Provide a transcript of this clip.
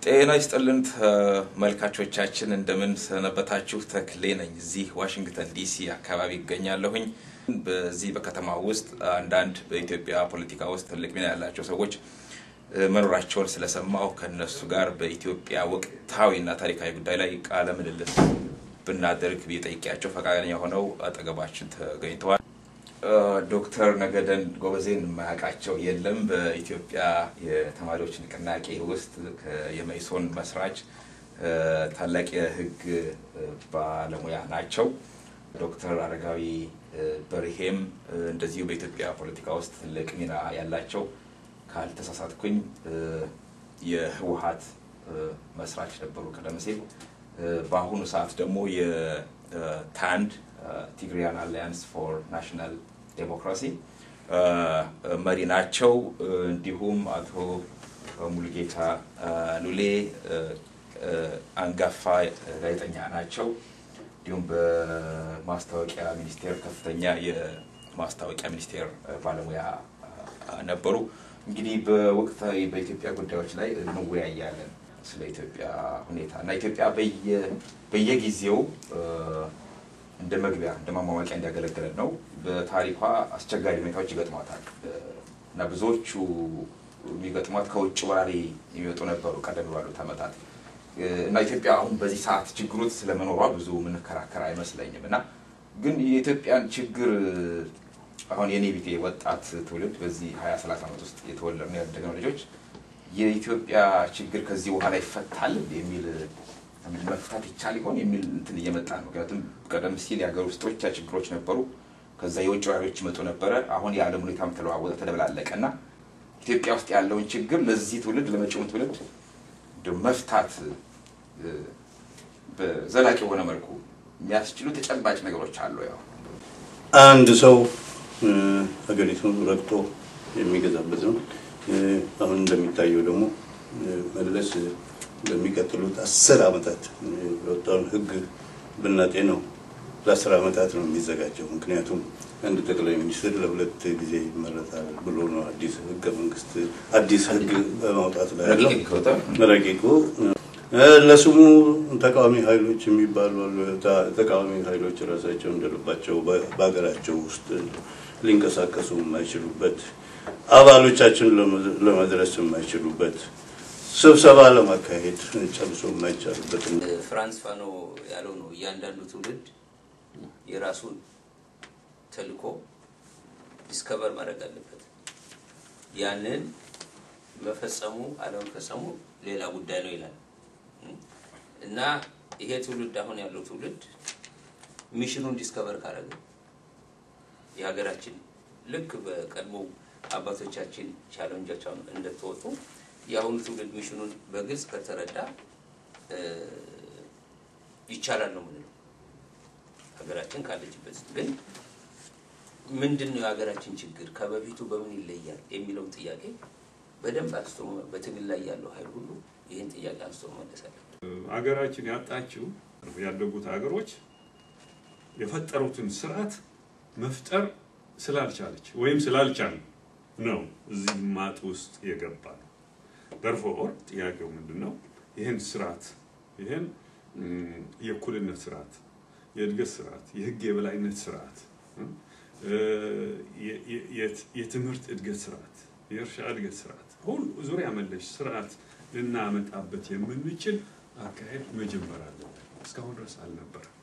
ጤና ይስጥልን መልካቾቻችን እንደምን ሰነበታችሁ ተክሌ ነኝ እዚህ ዋሽንግተን ዲሲ አካባቢ ይገኛለሁኝ በዚህ በከተማው ውስጥ አንዳንድ በኢትዮጵያ ፖለቲካ ውስጥ ትልቅ ሚና ያላቸው ሰዎች መኖራቸውን ስለሰማው ከነሱ ጋር በኢትዮጵያ ወቅታዊና ታሪካዊ ጉዳይ ላይ ቃለ ምልልስ ብናደርግ ቢጠይቂያቸው ፈቃደኛ ሆነው አጠገባችን ተገኝተዋል ዶክተር ነገደን ጎበዜን ማያቃቸው የለም በኢትዮጵያ የተማሪዎች ንቅናቄ ውስጥ የመይሶን መስራች ታላቅ የህግ ባለሙያ ናቸው ዶክተር አረጋዊ በርሄም እንደዚሁ በኢትዮጵያ ፖለቲካ ውስጥ ትልቅ ሚና ያላቸው ካልተሳሳትኩኝ የህወሓት መስራች ነበሩ ቀደም ሲል በአሁኑ ሰዓት ደግሞ የታንድ Tigrian Alliance for National Democracy መሪ ናቸው እንዲሁም አቶ ሙሉጌታ ሉሌ አንጋፋ ጋዜጠኛ ናቸው እንዲሁም በማስታወቂያ ሚኒስቴር ከፍተኛ የማስታወቂያ ሚኒስቴር ባለሙያ ነበሩ እንግዲህ በወቅታዊ በኢትዮጵያ ጉዳዮች ላይ እንወያያለን ስለ ኢትዮጵያ ሁኔታ እና ኢትዮጵያ በየጊዜው እንደ መግቢያ እንደ ማማማቂያ እንዲያገለግለን ነው በታሪኳ አስቸጋሪ ሁኔታዎች ይገጥሟታል እና ብዙዎቹ የሚገጥሟት ከውጭ ወራሪ የሚወጡ ነበሩ ቀደም ባሉ ተመታት እና ኢትዮጵያ አሁን በዚህ ሰዓት ችግሮች ስለመኖሯ ብዙ ምንከራከር አይመስለኝም እና ግን የኢትዮጵያን ችግር አሁን የኔ ቢቴ ወጣት ትውልድ በዚህ 20-30 ዓመት ውስጥ የተወለዱ ያደገው ልጆች የኢትዮጵያ ችግር ከዚህ በኋላ ይፈታል የሚል መፍታት ይቻል ይሆን የሚል እንትን እየመጣ ነው ምክንያቱም ቀደም ሲል ያገር ውስጦች ችግሮች ነበሩ ከዛ የውጭ ወራሪዎች መጡ ነበር አሁን የዓለም ሁኔታም ተለዋወጠ ተደብላለቀና ኢትዮጵያ ውስጥ ያለውን ችግር ለዚህ ትውልድ ለመጪው ትውልድ መፍታት በዘላቂ ሆነ መልኩ የሚያስችሉ ተጨባጭ ነገሮች አሉ ያው አንድ ሰው ሀገሪቱን ረግጦ የሚገዛበት ነው አሁን እንደሚታየው ደግሞ መለስ በሚቀጥሉት 10 አመታት ወጣውን ህግ ብናጤ ነው ለ10 አመታት ነው የሚዘጋጀው ምክንያቱም አንድ ጠቅላይ ሚኒስትር ለሁለት ጊዜ ይመረጣል ብሎ ነው አዲስ ህግ መንግስት አዲስ ህግ በማውጣት ላይ ያለው ረቂቁ ለስሙ ተቃዋሚ ኃይሎች የሚባሉ ተቃዋሚ ኃይሎች ራሳቸው እንደልባቸው በአገራቸው ውስጥ ሊንቀሳቀሱ የማይችሉበት አባሎቻችን ለመድረስ የማይችሉበት ስብሰባ ለማካሄድ ጨርሶ የማይቻልበት ፍራንስ ፋኖ ያለው ነው እያንዳንዱ ትውልድ የራሱን ተልኮ ዲስከቨር ማድረግ አለበት ያንን መፈጸሙ አለመፈጸሙ ሌላ ጉዳይ ነው ይላል እና ይሄ ትውልድ አሁን ያለው ትውልድ ሚሽኑን ዲስከቨር ካረገ የሀገራችን ልክ በቀድሞ አባቶቻችን ቻሌንጆቻቸውን እንደተወጡ ያሁኑ ትውልድ ሚሽኑን በግልጽ ከተረዳ ይቻላል ነው ማለት ነው ሀገራችን ካለችበት ግን ምንድነው የሀገራችን ችግር ከበፊቱ በምን ይለያል የሚለው ጥያቄ በደንብ አስተው በትግል ላይ ያለው ኃይል ሁሉ ይሄን ጥያቄ አስተው መለሳል ሀገራችን ያጣችው ያደጉት ሀገሮች የፈጠሩትን ስርዓት መፍጠር ስላልቻለች ወይም ስላልቻለ ነው እዚህ ማጥ ውስጥ የገባው therefore ጥያቄው ምንድነው ይሄን ስርዓት ይሄን የኩልነት ስርዓት የእድገት ስርዓት የህግ የበላይነት ስርዓት የትምህርት እድገት ስርዓት የእርሻ እድገት ስርዓት ሁሉ ዙሪያ መለሽ ስርዓት ልናመጣበት የምንችል አካሄድ መጀመር አለበት እስካሁን ድረስ አልነበረም